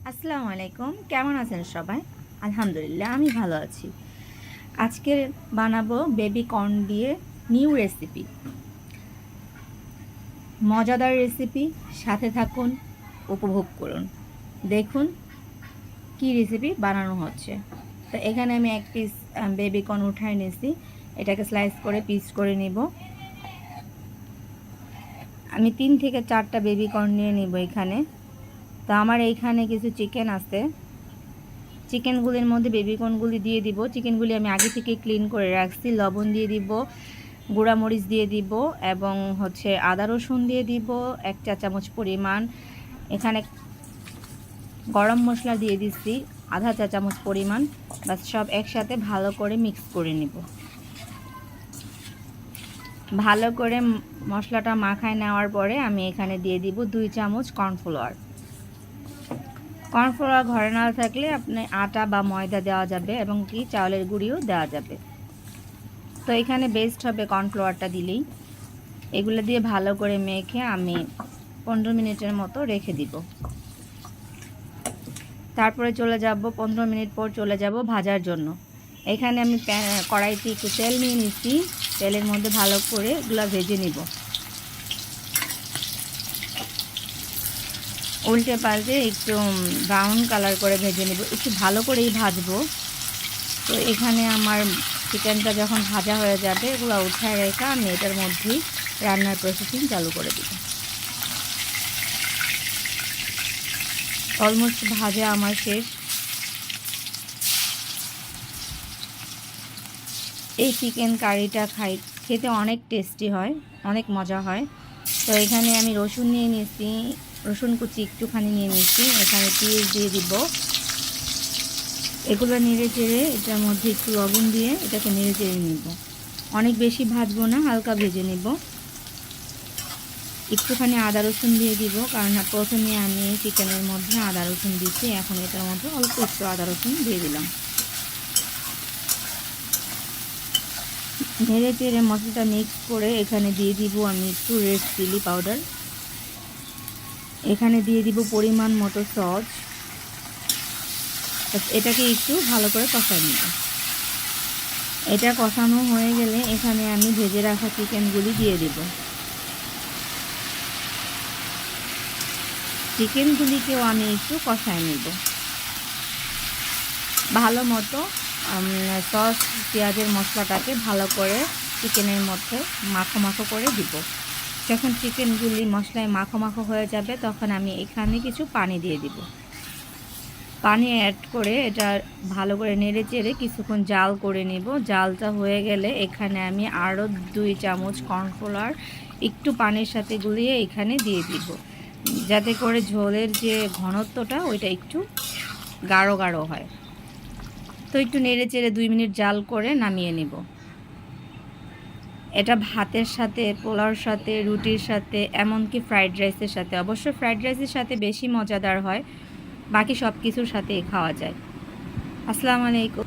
আসসালামু আলাইকুম, কেমন আছেন সবাই? আলহামদুলিল্লাহ আমি ভালো আছি। আজকে বানাবো বেবি কর্ন দিয়ে নিউ রেসিপি, মজাদার রেসিপি। সাথে থাকুন, উপভোগ করুন, দেখুন কি রেসিপি বানানো হচ্ছে। তো এখানে আমি এক পিস বেবি কর্ন উঠায় নিয়েছি, এটাকে স্লাইস করে পিস করে নিব। আমি 3 থেকে 4টা বেবি কর্ন নিয়ে নিব এখানে। তো আমার এইখানে কিছু চিকেন আছে, চিকেনগুলির মধ্যে বেবিকর্নগুলি দিয়ে দিব। চিকেনগুলি আমি আগে থেকে ক্লিন করে রাখছি। লবণ দিয়ে দিব, গুঁড়ামরিচ দিয়ে দিব এবং আদা রসুন দিয়ে দিব 1 চা চামচ পরিমাণ। এখানে গরম মশলা দিয়ে দিচ্ছি আধা চা চামচ পরিমাণ। বাস সব একসাথে ভালো করে মিক্স করে নিব। ভালো করে মশলাটা মাখায় নেওয়ার পরে আমি এখানে দিয়ে দিব 2 চামচ কর্নফ্লাওয়ার। কর্নফ্লাওয়ার ঘরে না থাকলে আপনি আটা বা ময়দা দেওয়া যাবে এবং কি চাউলের গুঁড়িও দেওয়া যাবে। তো এখানে বেস্ট হবে কর্নফ্লাওয়ারটা দিলেই। এগুলো দিয়ে ভালো করে মেখে আমি 15 মিনিটের মতো রেখে দিব। তারপরে 15 মিনিট পর চলে যাব ভাজার জন্য। এখানে আমি কড়াইতে একটু তেল নিয়ে নিচ্ছি। তেলের মধ্যে ভালো করে এগুলো ভেজে নিব, উল্টে পাল্টে একটু ব্রাউন কালার করে ভেজে নেব। একটু ভালো করেই ভাজবো। তো এখানে আমার চিকেনটা যখন ভাজা হয়ে যাবে এগুলো উঠায় রেখে আমি এটার মধ্যেই রান্নার প্রসেসিং চালু করে দিব। অলমোস্ট ভাজা আমার শেষ। এই চিকেন কারিটা খেতে অনেক টেস্টি হয়, অনেক মজা হয়। তো এখানে আমি রসুন নিয়ে নিয়েছি, রসুন কুচি একটুখানি নিয়ে নিয়েছি। এখানে পেঁয়াজ দিয়ে দিব। এগুলো নেড়ে চেড়ে এটার মধ্যে একটু লবণ দিয়ে এটাকে নেড়ে চেড়ে নিব। অনেক বেশি ভাজবো না, হালকা ভেজে নেব। একটুখানি আদা রসুন দিয়ে দিব, কারণ প্রথমে আমি চিকেনের মধ্যে আদা রসুন দিচ্ছি। এখন এটার মধ্যে অল্প একটু আদা রসুন দিয়ে দিলাম। নেড়ে চেড়ে মশলাটা মিক্স করে এখানে দিয়ে দিব আমি একটু রেড চিলি পাউডার। এখানে দিয়ে দিব পরিমাণ মতো সস। এটাকে একটু ভালো করে কষাই নিব। এটা কষানো হয়ে গেলে এখানে আমি ভেজে রাখা চিকেনগুলি দিয়ে দিব। চিকেনগুলিকেও আমি একটু কষাই নিব ভালো মতো। সস পেঁয়াজের মশলাটাকে ভালো করে চিকেনের মধ্যে মাখো মাখো করে দিব। যখন চিকেনগুলি মশলায় মাখো মাখো হয়ে যাবে তখন আমি এখানে কিছু পানি দিয়ে দিব। পানি অ্যাড করে এটা ভালো করে নেড়ে চেড়ে কিছুক্ষণ জাল করে নিব। জালটা হয়ে গেলে এখানে আমি আরও 2 চামচ কর্নফ্লাওয়ার একটু পানির সাথে গুলিয়ে এখানে দিয়ে দিব, যাতে করে ঝোলের যে ঘনত্বটা ওইটা একটু গাঢ় গাঢ় হয়। তো একটু নেড়ে চেড়ে 2 মিনিট জাল করে নামিয়ে নিব। এটা ভাতের সাথে, পোলাওর সাথে, রুটির সাথে, এমনকি ফ্রাইড রাইসের সাথে। অবশ্য ফ্রাইড রাইসের সাথে বেশি মজাদার হয়, বাকি সব কিছুর সাথেই খাওয়া যায়। আসসালামু আলাইকুম।